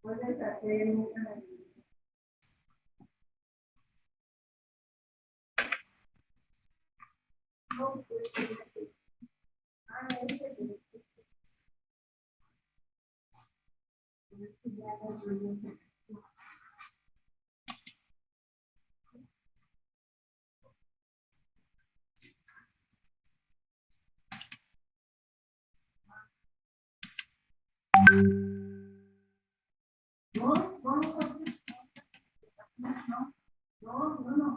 Puedes hacer una... No, pues, no.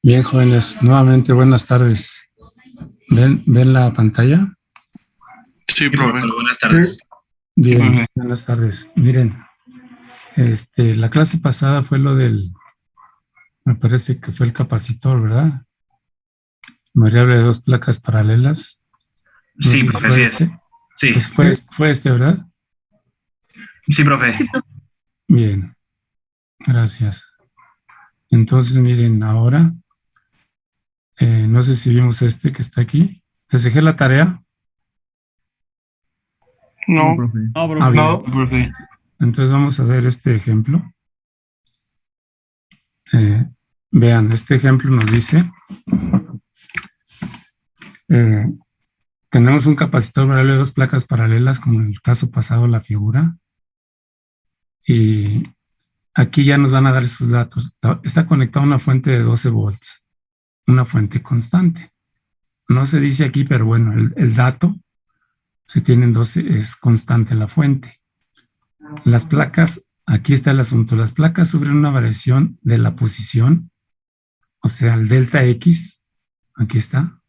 Bien, jóvenes, nuevamente buenas tardes. ¿Ven la pantalla? Sí, profe. Buenas tardes. Bien, buenas tardes. Miren, la clase pasada fue lo del me parece que fue el capacitor, ¿verdad? Variable de 2 placas paralelas. No Sí, sé si profe, fue sí este. es. Sí, Pues fue este, ¿verdad? sí, profe. Bien, gracias. Entonces, miren, ahora, no sé si vimos este que está aquí. ¿Les dejé la tarea? No, profe. no, profe. Ah, bien. No, profe. Entonces vamos a ver este ejemplo. Vean, este ejemplo nos dice, tenemos un capacitor variable de 2 placas paralelas, como en el caso pasado la figura, y aquí ya nos van a dar esos datos. Está conectado a una fuente de 12 volts, una fuente constante. No se dice aquí, pero bueno, el dato se tienen 12, es constante la fuente. Las placas, aquí está el asunto, las placas sufren una variación de la posición, o sea, el delta X, aquí está,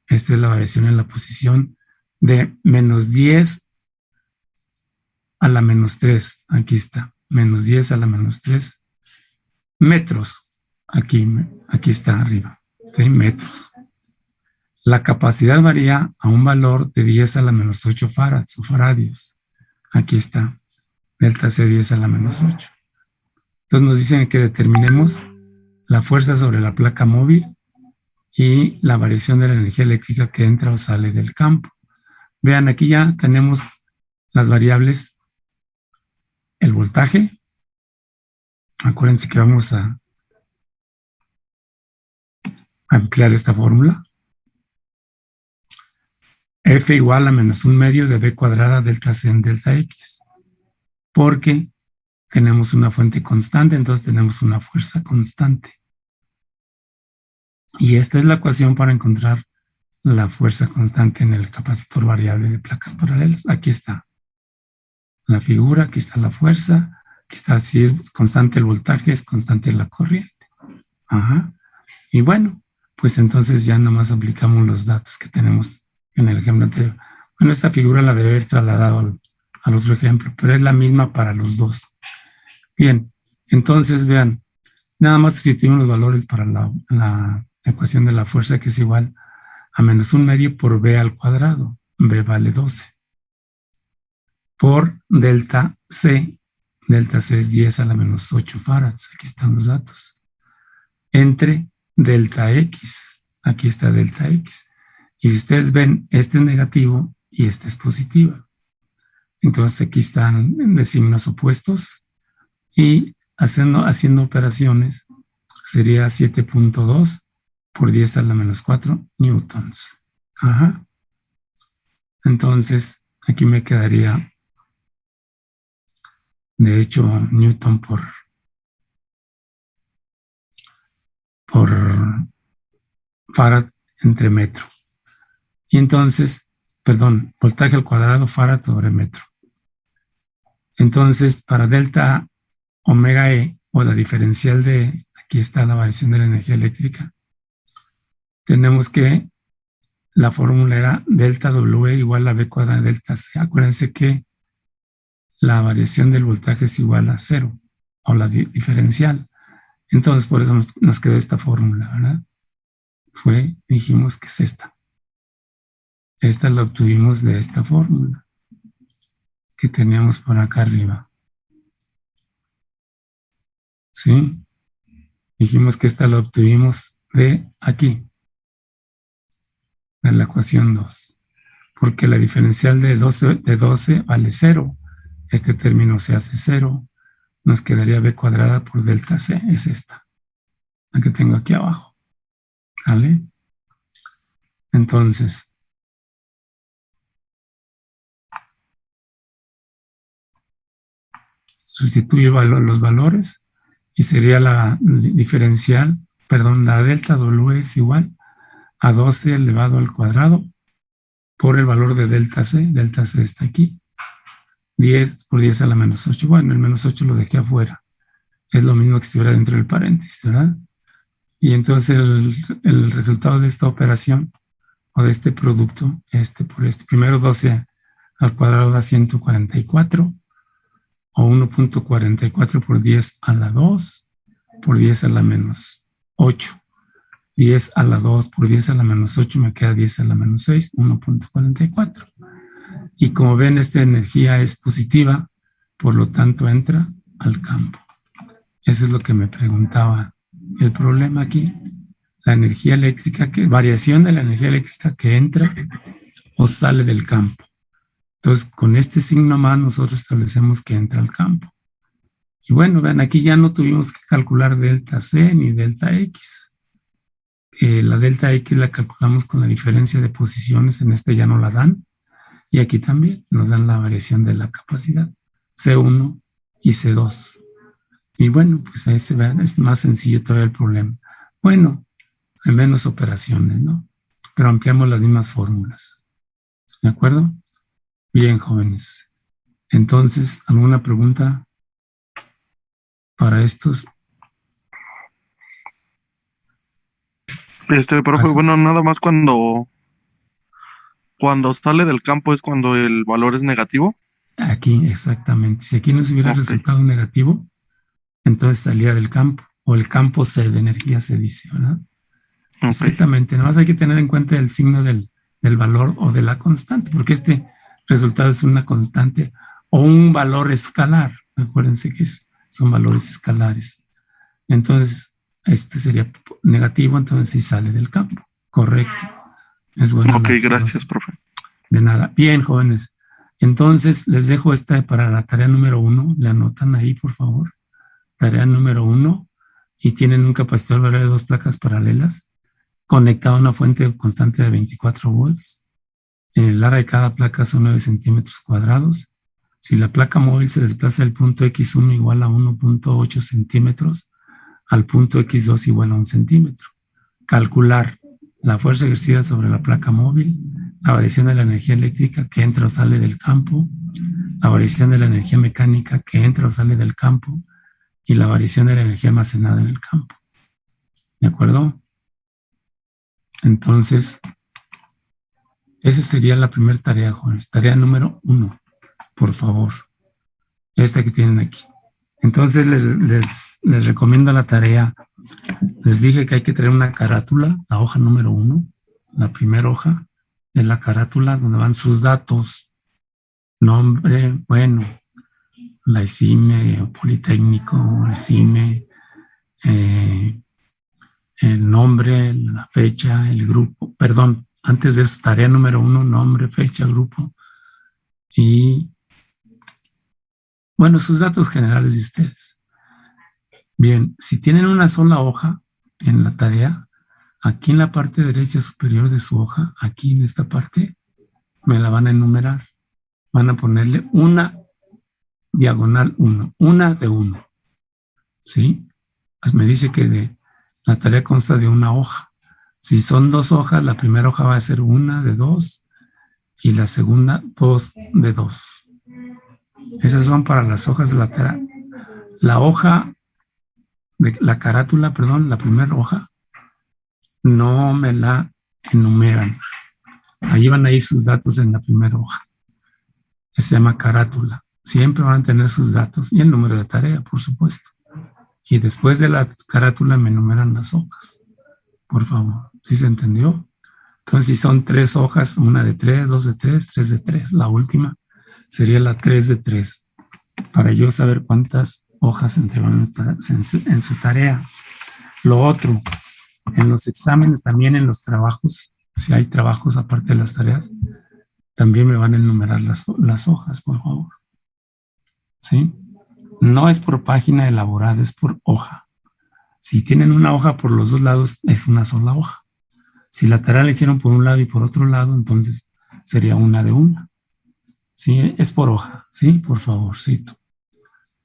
esta es la variación en la posición de menos 10 a la menos 3, aquí está, menos 10 a la menos 3 metros, aquí está arriba, ¿okay? Metros. La capacidad varía a un valor de 10 a la menos 8 farads o faradios, aquí está, delta C 10 a la menos 8. Entonces nos dicen que determinemos la fuerza sobre la placa móvil y la variación de la energía eléctrica que entra o sale del campo. Vean, aquí ya tenemos las variables, el voltaje. Acuérdense que vamos a ampliar esta fórmula. F igual a menos un medio de B cuadrada delta C en delta X. Porque tenemos una fuente constante, entonces tenemos una fuerza constante. Y esta es la ecuación para encontrar la fuerza constante en el capacitor variable de placas paralelas. Aquí está la figura, aquí está la fuerza, aquí está, si es constante el voltaje, es constante la corriente. Ajá. Y bueno, pues entonces ya nomás aplicamos los datos que tenemos en el ejemplo anterior. Bueno, esta figura la debe haber trasladado al otro ejemplo, pero es la misma para los dos. Bien, entonces vean, nada más sustituimos los valores para la ecuación de la fuerza, que es igual a menos un medio por B al cuadrado. B vale 12. Por delta C. Delta C es 10 a la menos 8 farads. Aquí están los datos. Entre delta X. Aquí está delta X. Y si ustedes ven, este es negativo y este es positivo. Entonces aquí están de signos opuestos y haciendo operaciones sería 7.2 por 10 a la menos 4 newtons. Ajá. Entonces aquí me quedaría, de hecho, newton por farad entre metro. Y entonces, perdón, voltaje al cuadrado farad sobre metro. Entonces, para delta omega E, o la diferencial de, aquí está la variación de la energía eléctrica, tenemos que la fórmula era delta W igual a B cuadrada delta C. Acuérdense que la variación del voltaje es igual a 0, o la diferencial. Entonces, por eso nos quedó esta fórmula, ¿verdad? Dijimos que es esta. Esta la obtuvimos de esta fórmula que teníamos por acá arriba. ¿Sí? Dijimos que esta la obtuvimos de aquí, de la ecuación 2, porque la diferencial de 12 vale 0. Este término se hace 0. Nos quedaría B cuadrada por delta C, es esta, la que tengo aquí abajo. ¿Vale? Entonces, sustituye los valores y sería la diferencial, perdón, la delta W es igual a 12 elevado al cuadrado por el valor de delta C está aquí, 10 por 10 a la menos 8, bueno, el menos 8 lo dejé afuera, es lo mismo que si estuviera dentro del paréntesis, ¿verdad? Y entonces el resultado de esta operación, o de este producto, por este, primero 12 al cuadrado da 144, o 1.44 por 10 a la 2, por 10 a la menos 8. 10 a la 2 por 10 a la menos 8 me queda 10 a la menos 6, 1.44. Y como ven, esta energía es positiva, por lo tanto entra al campo. Eso es lo que me preguntaba. El problema aquí, la energía eléctrica, variación de la energía eléctrica que entra o sale del campo. Entonces, con este signo más nosotros establecemos que entra al campo. Y bueno, vean, aquí ya no tuvimos que calcular delta C ni delta X. La delta X la calculamos con la diferencia de posiciones, en este ya no la dan. Y aquí también nos dan la variación de la capacidad, C1 y C2. Y bueno, pues ahí se ve, es más sencillo todavía el problema. Bueno, hay menos operaciones, ¿no? Pero ampliamos las mismas fórmulas. ¿De acuerdo? Bien, jóvenes. Entonces, ¿alguna pregunta para estos? Profe, bueno, nada más cuando sale del campo es cuando el valor es negativo. Aquí, exactamente. Si aquí nos hubiera resultado negativo, entonces salía del campo, o el campo C de energía se dice, ¿verdad? Okay. Exactamente. Nada más hay que tener en cuenta el signo del valor o de la constante, porque este resultado es una constante o un valor escalar. Acuérdense que son valores escalares. Entonces, este sería negativo, entonces sí sale del campo. Correcto. Es bueno. Ok, gracias, profe. De nada. Bien, jóvenes. Entonces, les dejo esta para la tarea número 1. Le anotan ahí, por favor. Tarea número 1. Y tienen un capacitor variable de 2 placas paralelas conectado a una fuente constante de 24 volts. El área de cada placa son 9 centímetros cuadrados. Si la placa móvil se desplaza del punto X1 igual a 1.8 centímetros, al punto X2 igual a 1 centímetro. Calcular la fuerza ejercida sobre la placa móvil, la variación de la energía eléctrica que entra o sale del campo, la variación de la energía mecánica que entra o sale del campo y la variación de la energía almacenada en el campo. ¿De acuerdo? Entonces, esa sería la primera tarea, jóvenes. Tarea número 1, por favor. Esta que tienen aquí. Entonces, les recomiendo la tarea. Les dije que hay que traer una carátula, la hoja número 1, la primera hoja de la carátula, donde van sus datos, nombre, bueno, la ICIME, o Politécnico, la ICIME, el nombre, la fecha, el grupo, perdón, antes de esa tarea número 1, nombre, fecha, grupo, y bueno, sus datos generales de ustedes. Bien, si tienen una sola hoja en la tarea, aquí en la parte derecha superior de su hoja, aquí en esta parte, me la van a enumerar. Van a ponerle una diagonal 1, una de 1. ¿Sí? Pues me dice que la tarea consta de una hoja. Si son 2 hojas, la primera hoja va a ser 1 de 2 y la segunda 2 de 2. Esas son para las hojas de la tarea. La hoja de la carátula, perdón, la primera hoja, no me la enumeran. Ahí van a ir sus datos en la primera hoja. Se llama carátula. Siempre van a tener sus datos y el número de tarea, por supuesto. Y después de la carátula me enumeran las hojas. Por favor, ¿sí se entendió? Entonces, si son 3 hojas, 1 de 3, 2 de 3, 3 de 3. La última sería la 3 de 3. Para yo saber cuántas hojas entregaron en su tarea. Lo otro, en los exámenes, también en los trabajos, si hay trabajos aparte de las tareas, también me van a enumerar las hojas, por favor. ¿Sí? No es por página elaborada, es por hoja. Si tienen una hoja por los 2 lados, es una sola hoja. Si la tarea la hicieron por un lado y por otro lado, entonces sería una de una. ¿Sí? Es por hoja, ¿sí? Por favorcito.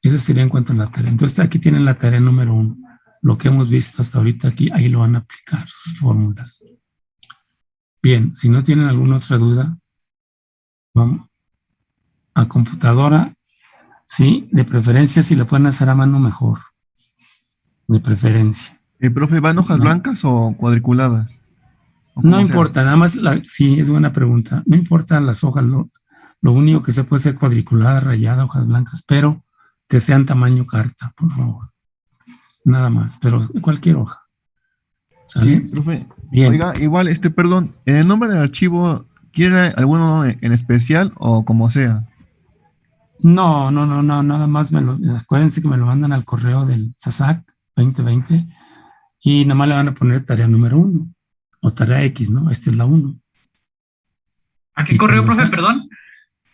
Esa sería en cuanto a la tarea. Entonces aquí tienen la tarea número 1. Lo que hemos visto hasta ahorita aquí, ahí lo van a aplicar, sus fórmulas. Bien, si no tienen alguna otra duda, vamos a computadora. Sí, de preferencia si lo pueden hacer a mano mejor. De preferencia. Profe, ¿van hojas blancas o cuadriculadas? No importa, nada más, sí, es buena pregunta. No importa las hojas, lo único que se puede ser cuadriculada, rayada, hojas blancas, pero que sean tamaño carta, por favor. nada más, pero cualquier hoja. ¿Sale? Sí, profe. Bien. Oiga, igual, perdón, ¿en el nombre del archivo quiere alguno en especial o como sea? No, nada más acuérdense que me lo mandan al correo del SASAC 2020 y nada más le van a poner tarea número 1 o tarea X, ¿no? Esta es la 1. ¿A qué Y correo, cuando profe? sea Perdón.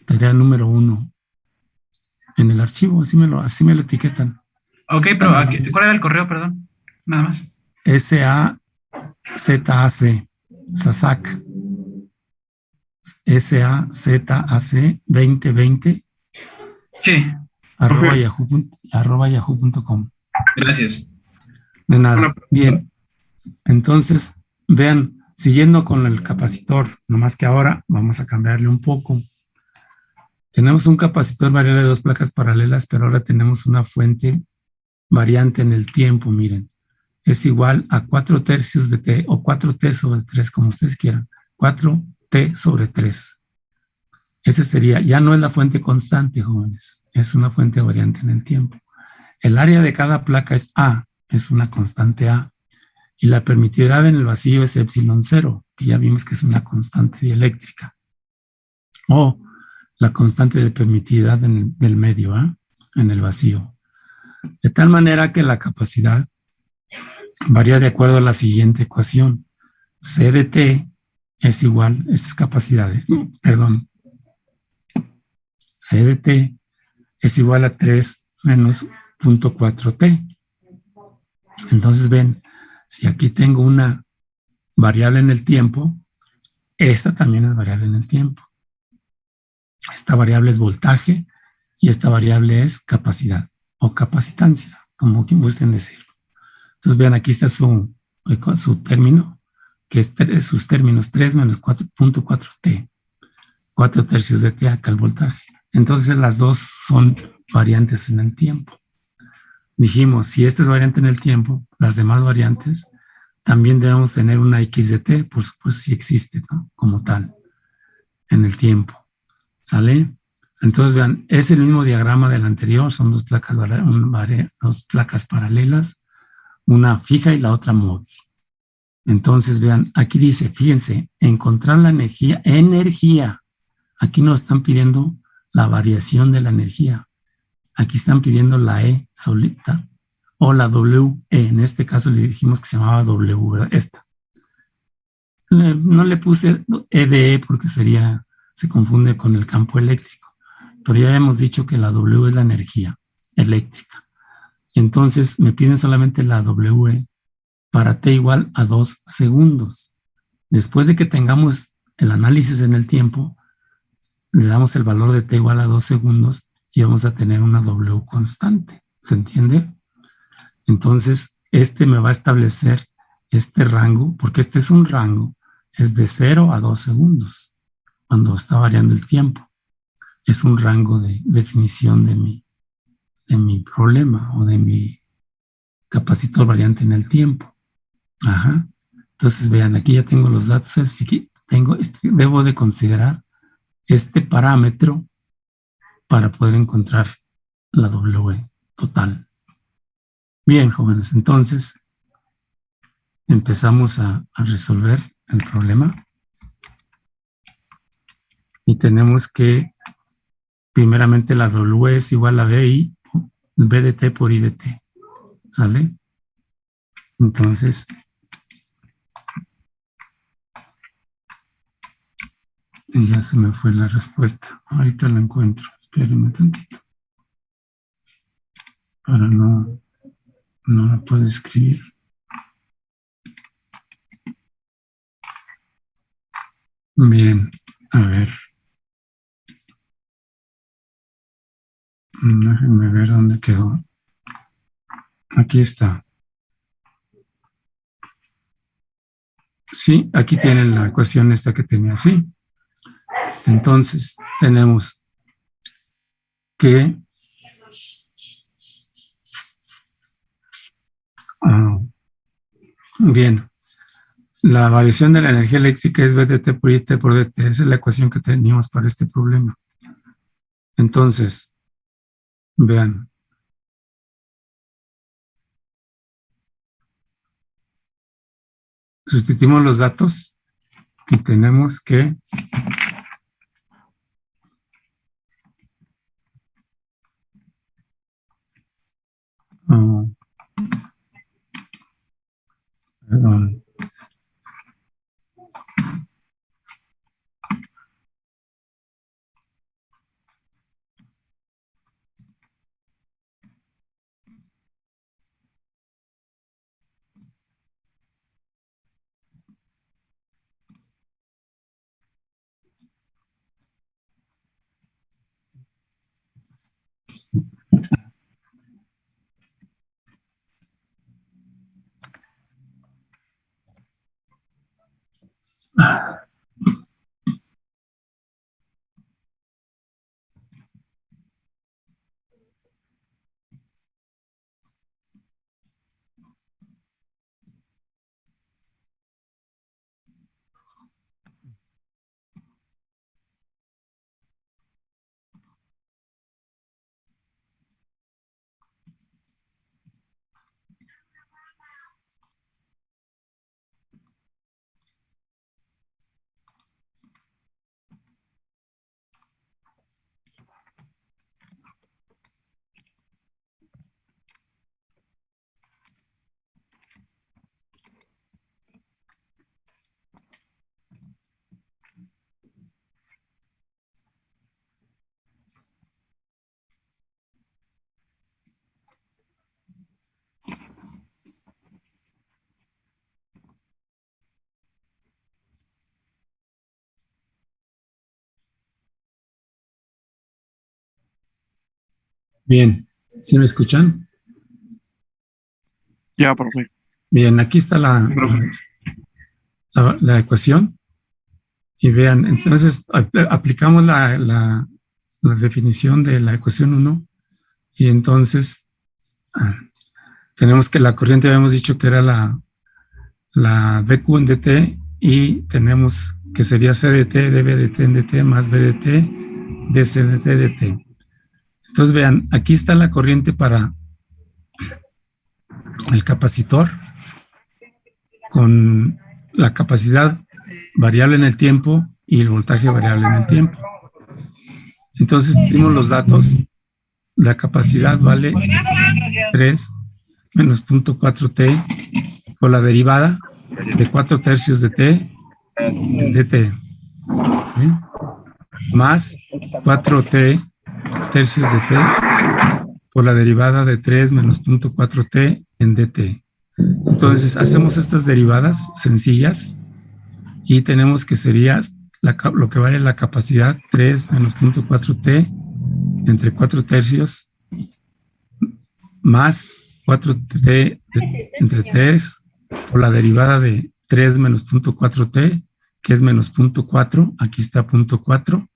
tarea número 1 en el archivo, así me lo etiquetan. Ok, pero Tarea ¿cuál era el correo? Perdón. Nada más. SAZAC, SASAC, SAZAC 2020 Sí, Profe, arroba yahoo.com. gracias. De una nada. pregunta. Bien. Entonces, vean, siguiendo con el capacitor, nomás que ahora vamos a cambiarle un poco. Tenemos un capacitor variable de 2 placas paralelas, pero ahora tenemos una fuente variante en el tiempo, miren. Es igual a 4 tercios de T o 4T sobre 3, como ustedes quieran. 4T sobre 3. Ese sería, ya no es la fuente constante, jóvenes, es una fuente variante en el tiempo. El área de cada placa es A, es una constante A. Y la permitividad en el vacío es epsilon cero, que ya vimos que es una constante dieléctrica. O la constante de permitividad del medio, en el vacío. De tal manera que la capacidad varía de acuerdo a la siguiente ecuación. C de T es igual, esta es capacidad, perdón, C de T es igual a 3 menos 0.4T. Entonces ven, si aquí tengo una variable en el tiempo, esta también es variable en el tiempo. Esta variable es voltaje y esta variable es capacidad o capacitancia, como quien gusten decirlo. Entonces vean, aquí está su término, que es sus términos 3 menos 4.4T, 4 tercios de T acá el voltaje. Entonces las dos son variantes en el tiempo. Dijimos, si esta es variante en el tiempo, las demás variantes también debemos tener una X de T, por supuesto, si existe, ¿no? Como tal, en el tiempo. ¿Sale? Entonces vean, es el mismo diagrama del anterior, son dos placas paralelas, una fija y la otra móvil. Entonces vean, aquí dice, fíjense, encontrar la energía. Aquí nos están pidiendo la variación de la energía. Aquí están pidiendo la E solita o la W. En este caso le dijimos que se llamaba W, ¿verdad? Esta. No le puse E de E porque se confunde con el campo eléctrico. Pero ya hemos dicho que la W es la energía eléctrica. Entonces me piden solamente la W para T igual a 2 segundos. Después de que tengamos el análisis en el tiempo, le damos el valor de T igual a 2 segundos y vamos a tener una W constante. ¿Se entiende? Entonces, me va a establecer este rango, porque este es un rango, es de 0 a 2 segundos, cuando está variando el tiempo. Es un rango de definición de mi problema o de mi capacitor variante en el tiempo. Ajá. Entonces, vean, aquí ya tengo los datos y aquí debo de considerar este parámetro para poder encontrar la W total. Bien, jóvenes, entonces empezamos a resolver el problema y tenemos que primeramente la W es igual a B de T por I de T. ¿Sale? Entonces, ya se me fue la respuesta. Ahorita la encuentro. Espérenme tantito. Para no la puedo escribir. Bien, a ver. Déjenme ver dónde quedó. Aquí está. Sí, aquí tienen la ecuación esta que tenía, sí. Entonces, tenemos que bien, la variación de la energía eléctrica es V de T por I T por dt. Esa es la ecuación que teníamos para este problema. Entonces, vean, sustituimos los datos y tenemos que perdón. Bien, ¿sí me escuchan? Ya, profe. Bien, aquí está la ecuación. Y vean, entonces aplicamos la definición de la ecuación 1 y entonces tenemos que la corriente habíamos dicho que era la dQ en dt y tenemos que sería CDT, dBdt en dt más BDT, dCdt dt. Entonces vean, aquí está la corriente para el capacitor con la capacidad variable en el tiempo y el voltaje variable en el tiempo. Entonces dimos los datos, la capacidad vale 3 menos 0.4t por la derivada de 4 tercios de t en dt, ¿sí? Más 4t tercios de t por la derivada de 3 menos 0.4t en dt. Entonces hacemos estas derivadas sencillas y tenemos que sería lo que vale la capacidad 3 menos 0.4t entre 4 tercios más 4t entre 3 por la derivada de 3 menos 0.4t, que es menos 0.4, aquí está 0.4,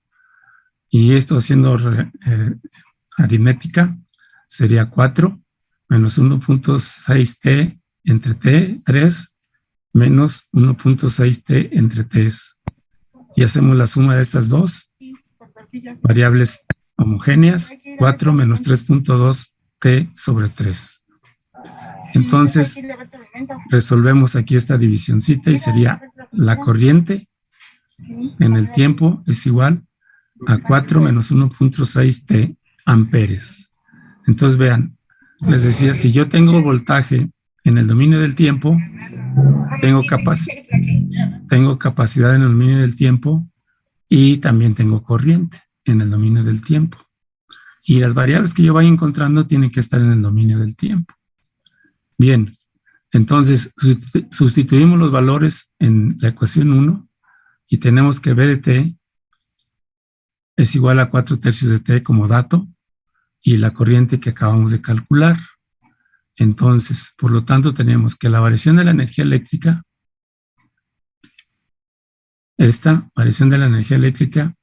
y esto haciendo aritmética sería 4 menos 1.6t entre t, 3, menos 1.6t entre t. Y hacemos la suma de estas dos variables homogéneas, 4 menos 3.2t sobre 3. Entonces, resolvemos aquí esta divisioncita y sería la corriente en el tiempo es igual a 4 menos 1.6t amperes. Entonces, vean, les decía, si yo tengo voltaje en el dominio del tiempo, tengo capacidad en el dominio del tiempo y también tengo corriente en el dominio del tiempo. Y las variables que yo vaya encontrando tienen que estar en el dominio del tiempo. Bien, entonces sustituimos los valores en la ecuación 1 y tenemos que B de t es igual a 4 tercios de t como dato y la corriente que acabamos de calcular. Entonces, por lo tanto, tenemos que la variación de la energía eléctrica, esta variación de la energía eléctrica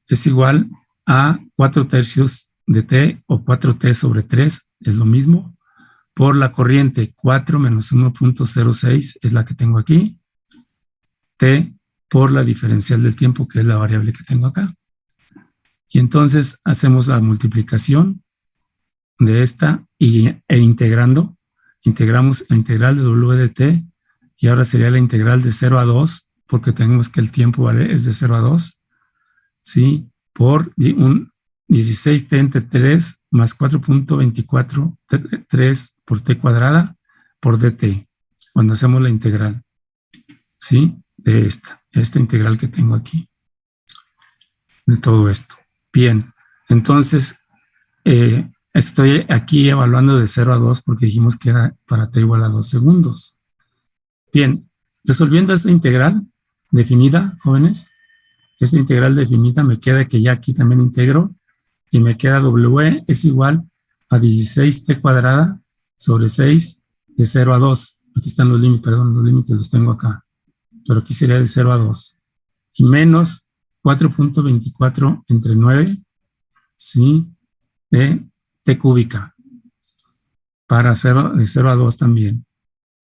es igual a 4 tercios de t o 4t sobre 3, es lo mismo, por la corriente 4 menos 1.06 es la que tengo aquí, t por la diferencial del tiempo, que es la variable que tengo acá. Y entonces hacemos la multiplicación de esta integramos la integral de w de t y ahora sería la integral de 0 a 2, porque tenemos que el tiempo, ¿vale?, es de 0 a 2, ¿sí? Por un 16t entre 3 más 4.24 por t cuadrada por dt, cuando hacemos la integral, ¿sí? De esta integral que tengo aquí, de todo esto. Bien, entonces estoy aquí evaluando de 0 a 2 porque dijimos que era para t igual a 2 segundos. Bien, resolviendo esta integral definida, jóvenes, esta integral definida me queda que ya aquí también integro y me queda W es igual a 16t cuadrada sobre 6 de 0 a 2. Aquí están los límites, perdón, los límites los tengo acá, pero aquí sería de 0 a 2. Y menos 4.24 entre 9, ¿sí?, de t cúbica, para 0, de 0 a 2 también.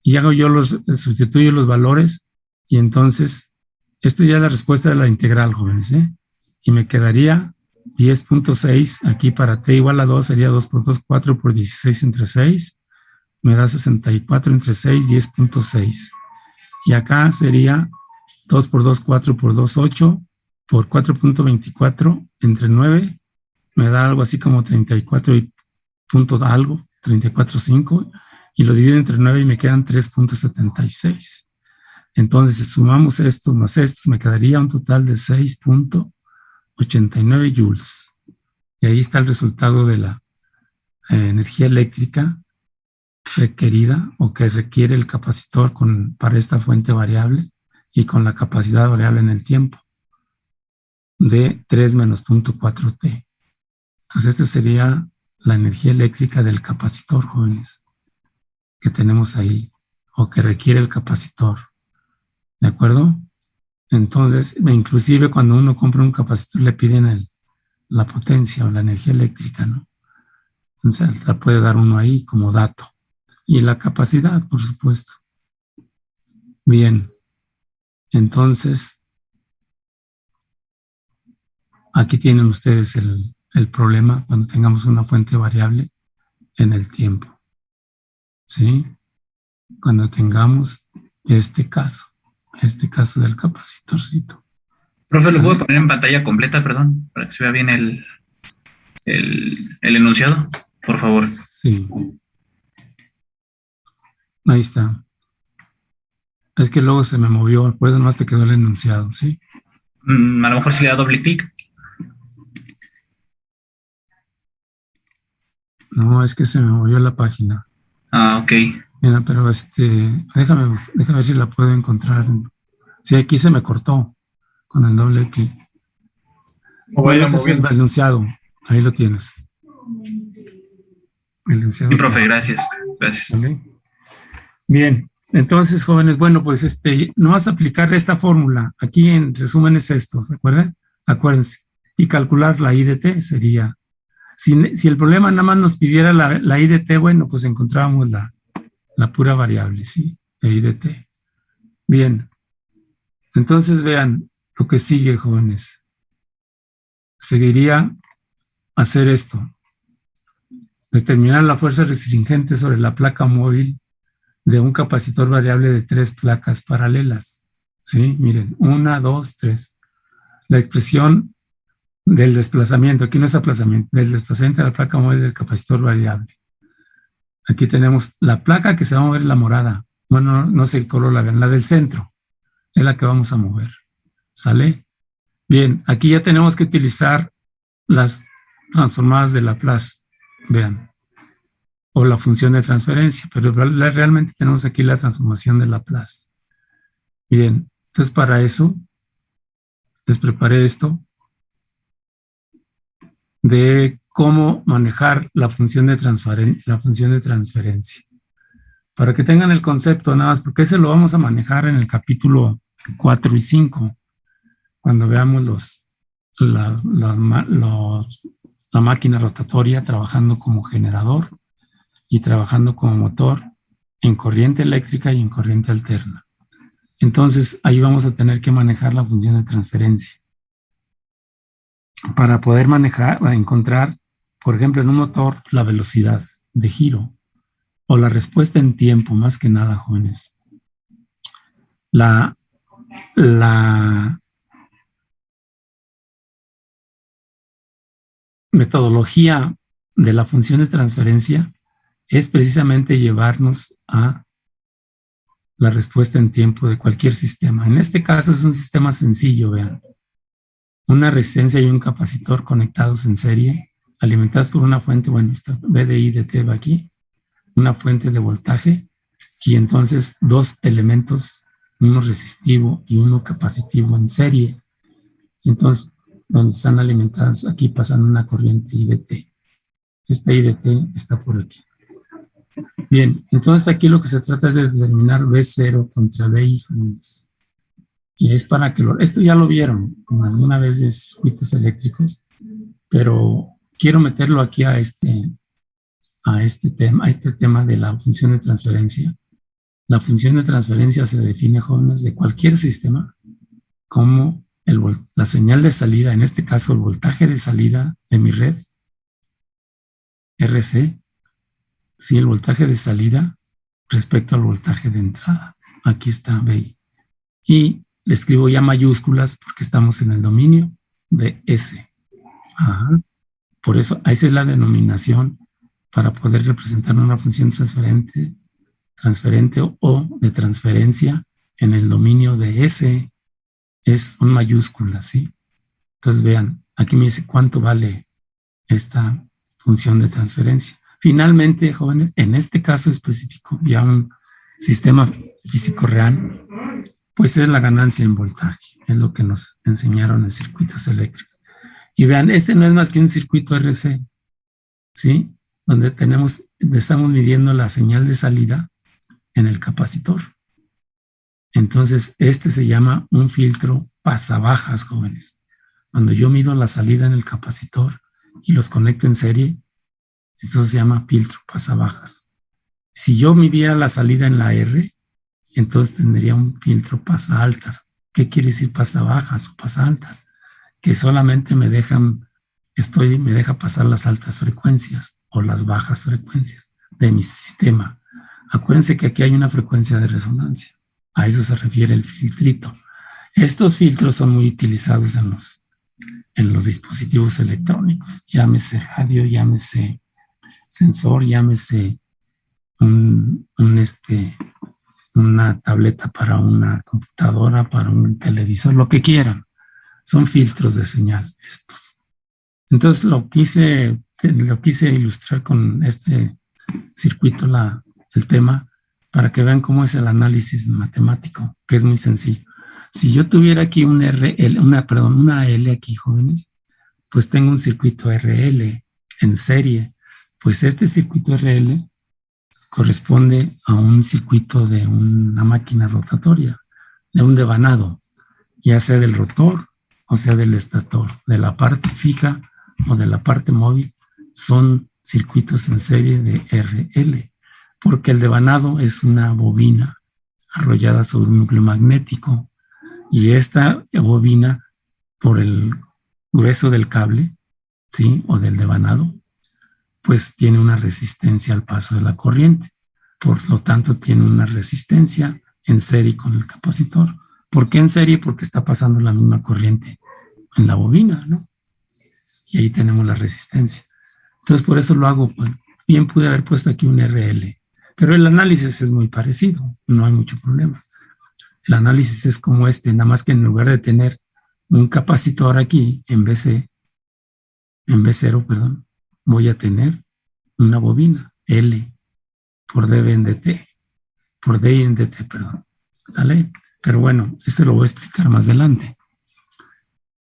Y hago yo sustituyo los valores, y entonces, esto ya es la respuesta de la integral, jóvenes, ¿eh? Y me quedaría 10.6, aquí para t igual a 2, sería 2 por 2, 4 por 16 entre 6, me da 64 entre 6, 10.6. Y acá sería 2 por 2, 4 por 2, 8, por 4.24 entre 9, me da algo así como 34 y punto algo, 34.5, y lo divido entre 9 y me quedan 3.76. Entonces, si sumamos esto más esto, me quedaría un total de 6.89 joules. Y ahí está el resultado de la energía eléctrica requerida o que requiere el capacitor para esta fuente variable y con la capacidad variable en el tiempo de 3 menos 0.4T. Entonces, esta sería la energía eléctrica del capacitor, jóvenes, que tenemos ahí, o que requiere el capacitor. ¿De acuerdo? Entonces, inclusive cuando uno compra un capacitor le piden la potencia o la energía eléctrica, ¿no? Entonces, la puede dar uno ahí como dato. Y la capacidad, por supuesto. Bien. Entonces, aquí tienen ustedes el problema cuando tengamos una fuente variable en el tiempo. ¿Sí? Cuando tengamos este caso del capacitorcito. Profe, ¿lo puedo poner en pantalla completa, perdón, para que se vea bien el enunciado? Por favor. Sí. Ahí está. Es que luego se me movió, por eso nomás te quedó el enunciado, ¿sí? A lo mejor si le da doble clic. No, es que se me movió la página. Ah, ok. Mira, pero déjame ver si la puedo encontrar. Sí, aquí se me cortó con el doble clic. Bueno, ese es el enunciado. Ahí lo tienes. El enunciado. Sí, profe, gracias. Gracias. ¿Vale? Bien, entonces, jóvenes, bueno, pues no vas a aplicar esta fórmula. Aquí en resumen es esto, ¿se acuerdan? Acuérdense. Y calcular la I de t sería, si el problema nada más nos pidiera la I de t, bueno, pues encontrábamos la pura variable, ¿sí? De I de t. Bien. Entonces vean lo que sigue, jóvenes. Seguiría hacer esto. Determinar la fuerza restringente sobre la placa móvil de un capacitor variable de 3 placas paralelas. ¿Sí? Miren, 1, 2, 3. La expresión del desplazamiento, aquí no es aplazamiento, del desplazamiento de la placa móvil del capacitor variable. Aquí tenemos la placa que se va a mover, la morada. Bueno, no sé qué color la vean, la del centro. Es la que vamos a mover. ¿Sale? Bien, aquí ya tenemos que utilizar las transformadas de Laplace. Vean. O la función de transferencia, pero realmente tenemos aquí la transformación de Laplace. Bien, entonces para eso les preparé esto de cómo manejar la función de transferencia. Para que tengan el concepto nada más, porque ese lo vamos a manejar en el capítulo 4 y 5, cuando veamos la máquina rotatoria trabajando como generador y trabajando como motor en corriente eléctrica y en corriente alterna. Entonces, ahí vamos a tener que manejar la función de transferencia. Para poder encontrar, por ejemplo, en un motor, la velocidad de giro o la respuesta en tiempo, más que nada, jóvenes. La, la metodología de la función de transferencia es precisamente llevarnos a la respuesta en tiempo de cualquier sistema. En este caso es un sistema sencillo, vean. Una resistencia y un capacitor conectados en serie, alimentados por una fuente, bueno, esta VDI de T va aquí, una fuente de voltaje, y entonces dos elementos, uno resistivo y uno capacitivo en serie. Entonces, donde están alimentadas, aquí pasan una corriente IDT. Esta IDT está por aquí. Bien, entonces aquí lo que se trata es de determinar V0 contra VI. Y es para que esto ya lo vieron alguna vez de circuitos eléctricos, pero quiero meterlo aquí a este tema de la función de transferencia. La función de transferencia se define, jóvenes, de cualquier sistema como la señal de salida, en este caso el voltaje de salida de mi red, RC, sí, el voltaje de salida respecto al voltaje de entrada. Aquí está VI. Y le escribo ya mayúsculas porque estamos en el dominio de S. Ajá. Por eso, esa es la denominación para poder representar una función transferente o de transferencia en el dominio de S. Son mayúsculas, ¿sí? Entonces vean, aquí me dice cuánto vale esta función de transferencia. Finalmente, jóvenes, en este caso específico, ya un sistema físico real, pues es la ganancia en voltaje, es lo que nos enseñaron en circuitos eléctricos. Y vean, este no es más que un circuito RC, ¿sí? Donde estamos midiendo la señal de salida en el capacitor. Entonces, este se llama un filtro pasabajas, jóvenes. Cuando yo mido la salida en el capacitor y los conecto en serie, esto se llama filtro pasabajas. Si yo midiera la salida en la R, entonces tendría un filtro pasa altas. ¿Qué quiere decir pasa bajas o pasa altas? Que solamente me deja pasar las altas frecuencias o las bajas frecuencias de mi sistema. Acuérdense que aquí hay una frecuencia de resonancia. A eso se refiere el filtrito. Estos filtros son muy utilizados en los dispositivos electrónicos. Llámese radio, llámese sensor, llámese una tableta para una computadora, para un televisor, lo que quieran. Son filtros de señal estos. Entonces lo quise ilustrar con este circuito, el tema, para que vean cómo es el análisis matemático, que es muy sencillo. Si yo tuviera aquí una L aquí, jóvenes, pues tengo un circuito RL en serie. Pues este circuito RL corresponde a un circuito de una máquina rotatoria, de un devanado, ya sea del rotor o sea del estator, de la parte fija o de la parte móvil. Son circuitos en serie de RL, porque el devanado es una bobina arrollada sobre un núcleo magnético, y esta bobina, por el grueso del cable, ¿sí?, o del devanado, pues tiene una resistencia al paso de la corriente. Por lo tanto, tiene una resistencia en serie con el capacitor. ¿Por qué en serie? Porque está pasando la misma corriente en la bobina, ¿no? Y ahí tenemos la resistencia. Entonces, por eso lo hago. Bueno, bien pude haber puesto aquí un RL, pero el análisis es muy parecido, no hay mucho problema. El análisis es como nada más que en lugar de tener un capacitor aquí en V0, voy a tener una bobina L por D en DT, por D en DT, perdón. ¿Sale? Pero bueno, esto lo voy a explicar más adelante.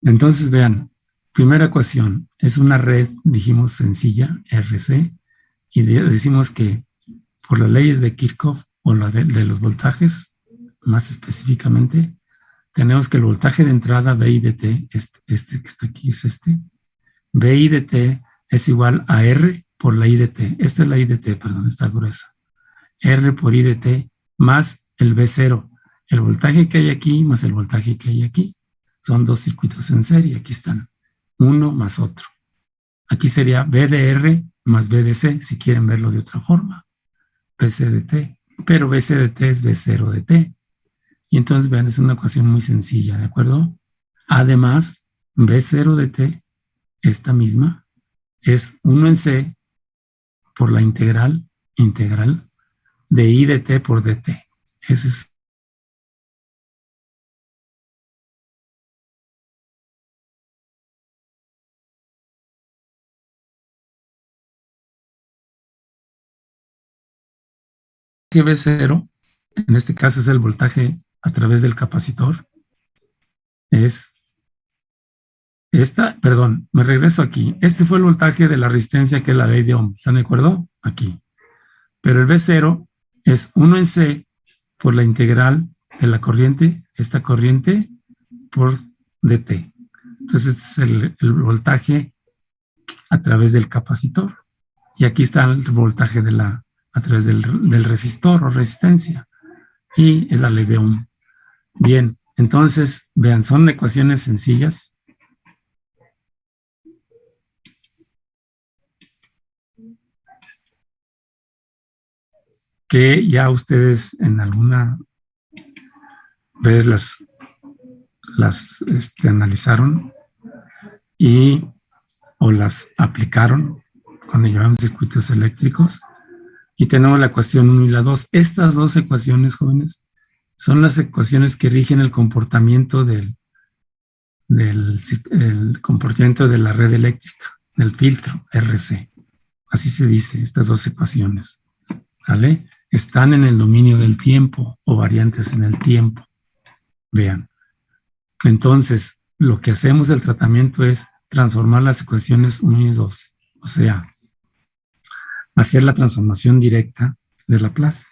Entonces, vean, primera ecuación, es una red, dijimos, sencilla, RC, y decimos que por las leyes de Kirchhoff, o la de los voltajes, más específicamente, tenemos que el voltaje de entrada VI de T, este que está aquí es VI de T es igual a R por la I de T. Esta es la I de T, perdón, está gruesa. R por I de T más el V0. El voltaje que hay aquí más el voltaje que hay aquí. Son dos circuitos en serie, aquí están. Uno más otro. Aquí sería V de R más V de C, si quieren verlo de otra forma. VC de T. Pero VC de T es V0 de T. Y entonces vean, es una ecuación muy sencilla, ¿de acuerdo? Además, B0 de t, esta misma, es 1 en c por la integral de I de t por dt. Ese es que B0, en este caso es el voltaje a través del capacitor, es esta, perdón, me regreso aquí. Este fue el voltaje de la resistencia, que es la ley de Ohm. ¿Están de acuerdo? Aquí. Pero el B0 es 1 en C por la integral de la corriente, esta corriente, por dt. Entonces, este es el voltaje a través del capacitor. Y aquí está el voltaje a través del resistor o resistencia. Y es la ley de Ohm. Bien, entonces, vean, son ecuaciones sencillas. Que ya ustedes en alguna vez las analizaron o las aplicaron cuando llevamos circuitos eléctricos, y tenemos la ecuación 1 y la 2. Estas dos ecuaciones, jóvenes, son las ecuaciones que rigen el comportamiento el comportamiento de la red eléctrica, del filtro RC. Así se dice, estas dos ecuaciones. ¿Sale? Están en el dominio del tiempo o variantes en el tiempo. Vean. Entonces, lo que hacemos del tratamiento es transformar las ecuaciones 1 y 2. O sea, hacer la transformación directa de Laplace.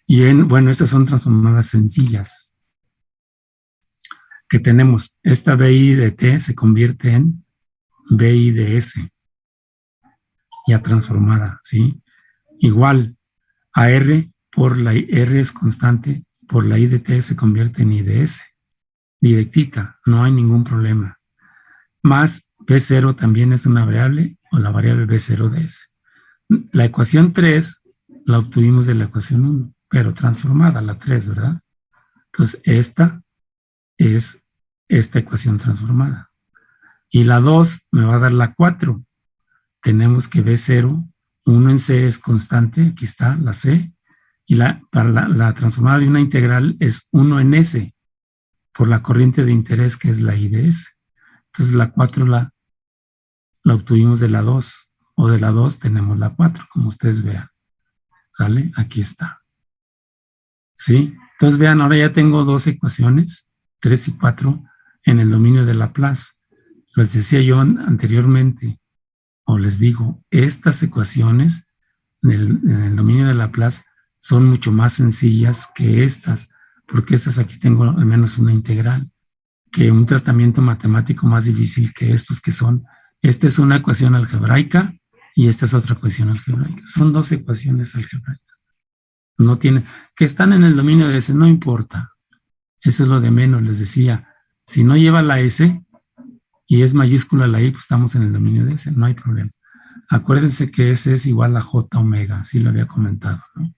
Y bueno, estas son transformadas sencillas. Que tenemos esta BI de T se convierte en BI de S. Ya transformada, ¿sí? Igual, AR por la R es constante, por la I de T se convierte en I de S. Directita, no hay ningún problema. Más B0 también es una variable, o la variable B0 de S. La ecuación 3 la obtuvimos de la ecuación 1, pero transformada, la 3, ¿verdad? Entonces, esta es esta ecuación transformada. Y la 2 me va a dar la 4. Tenemos que B0, 1 en C es constante, aquí está la C, y para la transformada de una integral es 1 en S, por la corriente de interés que es la I de S. Entonces la 4 la obtuvimos de la 2, o de la 2 tenemos la 4, como ustedes vean. ¿Sale? Aquí está. ¿Sí? Entonces vean, ahora ya tengo dos ecuaciones, 3 y 4, en el dominio de Laplace. Les decía yo anteriormente, o les digo, estas ecuaciones en el dominio de Laplace son mucho más sencillas que estas, porque estas aquí tengo al menos una integral, que un tratamiento matemático más difícil que estos que son, esta es una ecuación algebraica y esta es otra ecuación algebraica. Son dos ecuaciones algebraicas. No tiene, que están en el dominio de S, no importa. Eso es lo de menos, les decía. Si no lleva la S y es mayúscula la I, pues estamos en el dominio de S, no hay problema. Acuérdense que S es igual a J omega, así lo había comentado, ¿no?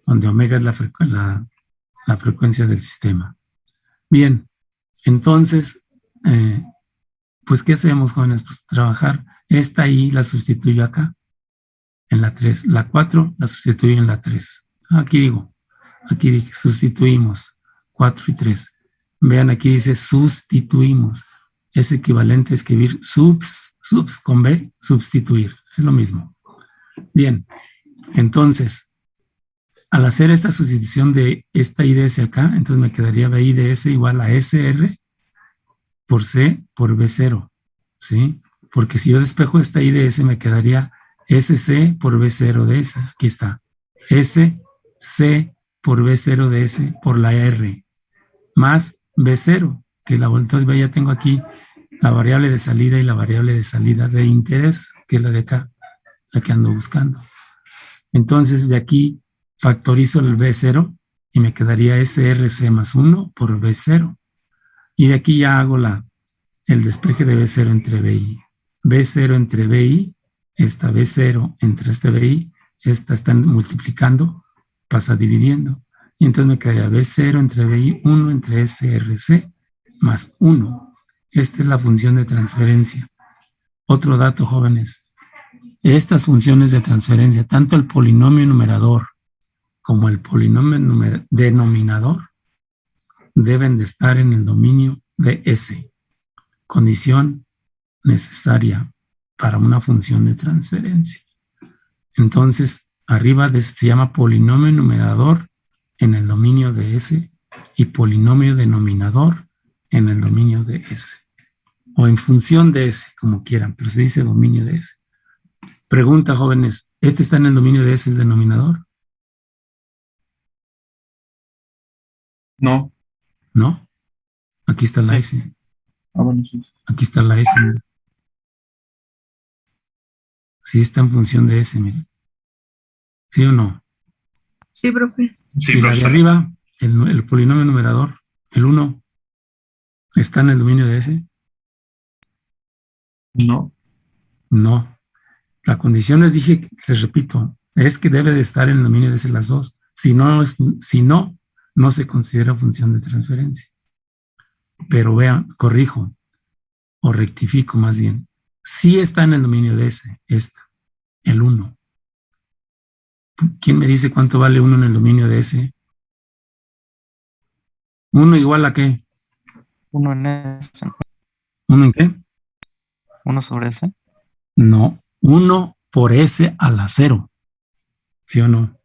Donde omega es la frecuencia del sistema. Bien, entonces, pues, ¿qué hacemos, jóvenes? Pues trabajar. Esta I la sustituyo acá, en la 3. La 4 la sustituyo en la 3. Aquí dije, sustituimos 4 y 3. Vean, aquí dice sustituimos. Es equivalente a escribir subs con B, sustituir. Es lo mismo. Bien, entonces, al hacer esta sustitución de esta I de S acá, entonces me quedaría BI de S igual a SR por C por B0, ¿sí? Porque si yo despejo esta I de S, me quedaría SC por B0 de S. Aquí está. SC por B0 de S por la R, más B0, que entonces ya tengo aquí la variable de salida y la variable de salida de interés, que es la de acá, la que ando buscando. Entonces, de aquí factorizo el B0 y me quedaría SRC más 1 por B0. Y de aquí ya hago el despeje de B0 entre BI. B0 entre BI, esta B0 entre este BI, esta están multiplicando, pasa dividiendo. Y entonces me quedaría B0 entre BI1 entre SRC más 1. Esta es la función de transferencia. Otro dato, jóvenes. Estas funciones de transferencia, tanto el polinomio numerador como el polinomio denominador, deben de estar en el dominio de S. Condición necesaria para una función de transferencia. Entonces, arriba se llama polinomio numerador en el dominio de S y polinomio denominador en el dominio de S. O en función de S, como quieran, pero se dice dominio de S. Pregunta, jóvenes, ¿este está en el dominio de S, el denominador? No. ¿No? Aquí está la Sí. S. Bueno, sí. Aquí está la S, mira. Sí está en función de S, mira. ¿Sí o no? Sí, profe. Sí, Y la de profesor. arriba, el polinomio numerador, el 1, ¿está en el dominio de S? No. No. La condición les repito, es que debe de estar en el dominio de S las dos. Si no, no se considera función de transferencia. Pero vean, corrijo, o rectifico más bien. Sí está en el dominio de S, el 1. ¿Quién me dice cuánto vale 1 en el dominio de S? 1 igual a qué? 1 en S. ¿1 en qué? 1 sobre S. No, 1 por S a la 0. ¿Sí o no?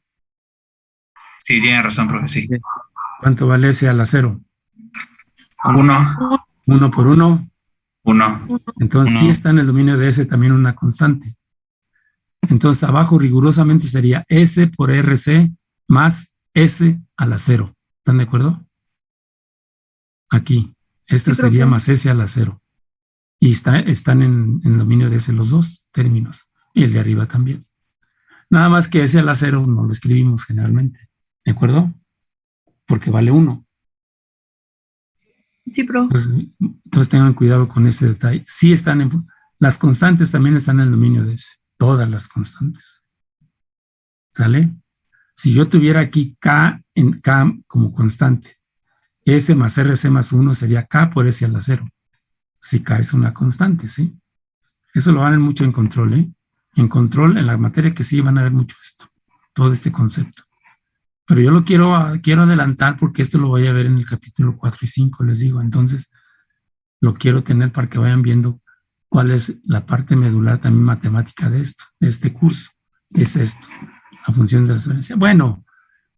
Sí, tiene razón, profe, sí. ¿Cuánto vale S a la 0? 1. 1 por 1. 1. Entonces Uno. sí está en el dominio de S también una constante. Entonces abajo rigurosamente sería S por RC más S a la 0. ¿Están de acuerdo? Aquí. Esta Sí, sería profe. más S a la 0. Y están en el dominio de S los dos términos. Y el de arriba también. Nada más que S a la 0 no lo escribimos generalmente. ¿De acuerdo? Porque vale 1. Sí, profe. Entonces tengan cuidado con este detalle. Sí están las constantes también están en el dominio de S. Todas las constantes. ¿Sale? Si yo tuviera aquí K en K como constante, S más RC más 1 sería K por S a la 0. Si K es una constante, ¿sí? Eso lo van a ver mucho en control, ¿eh? En control, en la materia que sí van a ver mucho esto, todo este concepto. Pero yo lo quiero adelantar porque esto lo voy a ver en el capítulo 4 y 5, les digo. Entonces, lo quiero tener para que vayan viendo cuál es la parte medular también matemática de esto, de este curso. Es esto, la función de transferencia. Bueno,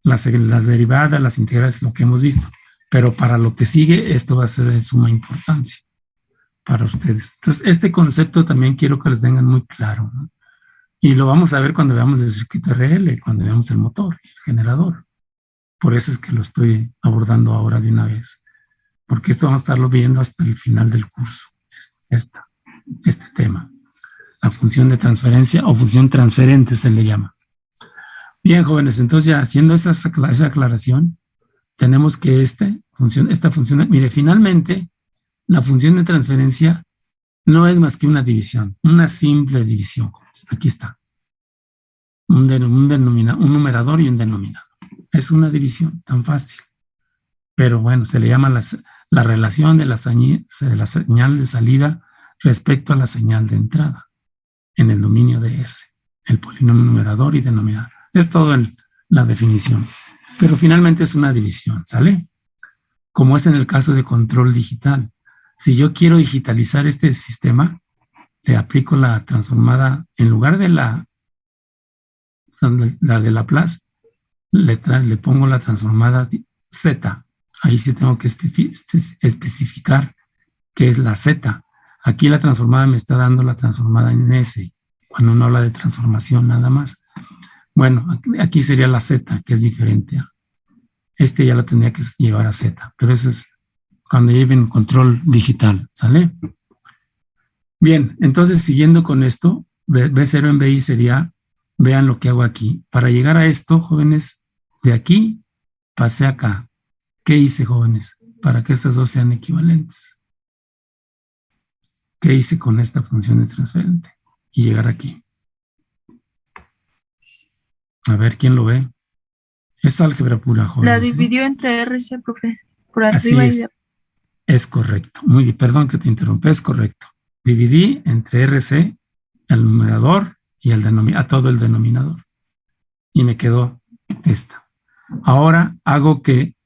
las derivadas, las integrales, lo que hemos visto. Pero para lo que sigue, esto va a ser de suma importancia para ustedes. Entonces, este concepto también quiero que lo tengan muy claro, ¿no? Y lo vamos a ver cuando veamos el circuito RL, cuando veamos el motor y el generador. Por eso es que lo estoy abordando ahora de una vez. Porque esto vamos a estarlo viendo hasta el final del curso. Este tema. La función de transferencia o función transferente se le llama. Bien, jóvenes, entonces ya haciendo esa aclaración, tenemos que esta función, mire, finalmente, la función de transferencia no es más que una división, una simple división. Aquí está. Un numerador y un denominador. Es una división tan fácil. Pero bueno, se le llama la relación de la señal de salida respecto a la señal de entrada en el dominio de S, el polinomio numerador y denominador. Es todo la definición. Pero finalmente es una división, ¿sale? Como es en el caso de control digital. Si yo quiero digitalizar este sistema, le aplico la transformada, en lugar de la de Laplace, le pongo la transformada Z. Ahí sí tengo que especificar qué es la Z. Aquí la transformada me está dando la transformada en S, cuando uno habla de transformación nada más. Bueno, aquí sería la Z, que es diferente. Este ya la tendría que llevar a Z, pero eso es cuando lleven control digital, ¿sale? Bien, entonces siguiendo con esto, B0 en BI sería, vean lo que hago aquí. Para llegar a esto, jóvenes, de aquí pasé acá. ¿Qué hice, jóvenes? Para que estas dos sean equivalentes. ¿Qué hice con esta función de transferente? Y llegar aquí. A ver, ¿quién lo ve? Es álgebra pura, La jóvenes. ¿eh? dividió entre RC, profe. Por Así arriba y es. Es correcto. Muy bien, perdón que te interrumpa, es correcto. Dividí entre RC, el numerador y a todo el denominador. Y me quedó esta. Ahora hago que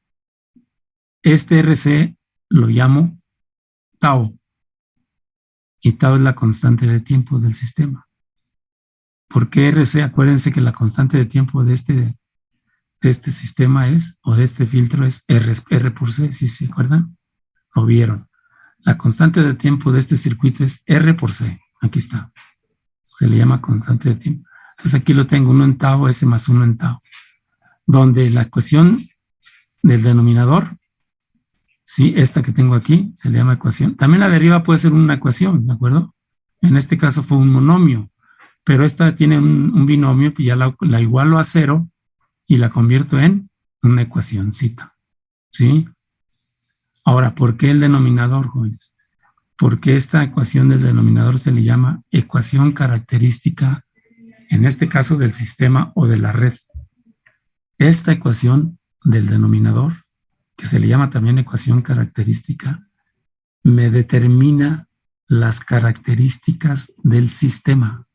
este RC lo llamo tau. Y tau es la constante de tiempo del sistema. ¿Por qué RC? Acuérdense que la constante de tiempo de este sistema es, o de este filtro es R por C, ¿sí se acuerdan? Lo vieron. La constante de tiempo de este circuito es R por C. Aquí está. Se le llama constante de tiempo. Entonces aquí lo tengo, 1 en tau, S más 1 en tau. Donde la ecuación del denominador, sí, esta que tengo aquí, se le llama ecuación. También la de arriba puede ser una ecuación, ¿de acuerdo? En este caso fue un monomio, pero esta tiene un binomio, pues ya la igualo a 0 y la convierto en una ecuacióncita, ¿sí? Ahora, ¿por qué el denominador, jóvenes? Porque esta ecuación del denominador se le llama ecuación característica, en este caso del sistema o de la red. Esta ecuación del denominador, que se le llama también ecuación característica, me determina las características del sistema,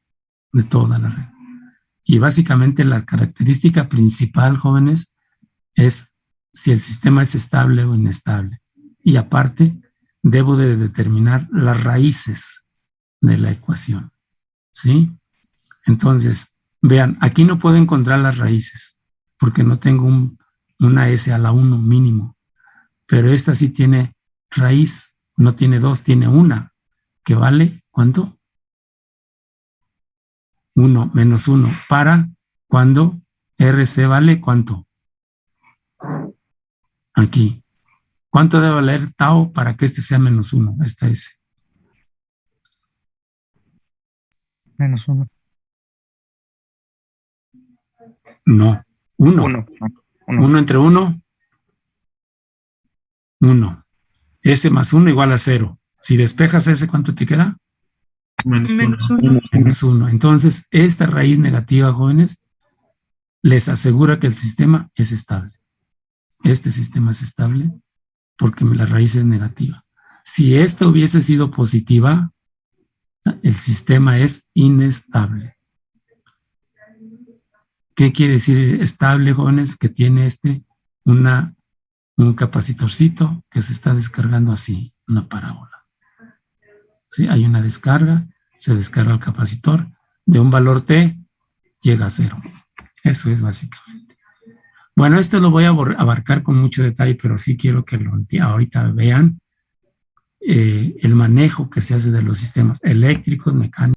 de toda la red. Y básicamente la característica principal, jóvenes, es si el sistema es estable o inestable. Y aparte, debo de determinar las raíces de la ecuación, ¿sí? Entonces, vean, aquí no puedo encontrar las raíces, porque no tengo una S a la 1 mínimo, pero esta sí tiene raíz, no tiene 2, tiene 1, que vale, ¿cuánto? 1 menos 1, para cuando RC vale, ¿cuánto? Aquí. ¿Cuánto debe valer tau para que este sea menos 1? Esta S. -1. No. 1. 1. 1 entre 1. 1. S más 1 igual a 0. Si despejas S, ¿cuánto te queda? Menos 1. Menos 1. Entonces, esta raíz negativa, jóvenes, les asegura que el sistema es estable. Este sistema es estable porque la raíz es negativa. Si esta hubiese sido positiva, el sistema es inestable. ¿Qué quiere decir estable, jóvenes? Que tiene un capacitorcito que se está descargando así, una parábola. ¿Sí? Hay una descarga, se descarga el capacitor, de un valor T llega a 0. Eso es básicamente. Bueno, esto lo voy a abarcar con mucho detalle, pero sí quiero que ahorita vean el manejo que se hace de los sistemas eléctricos, mecánicos.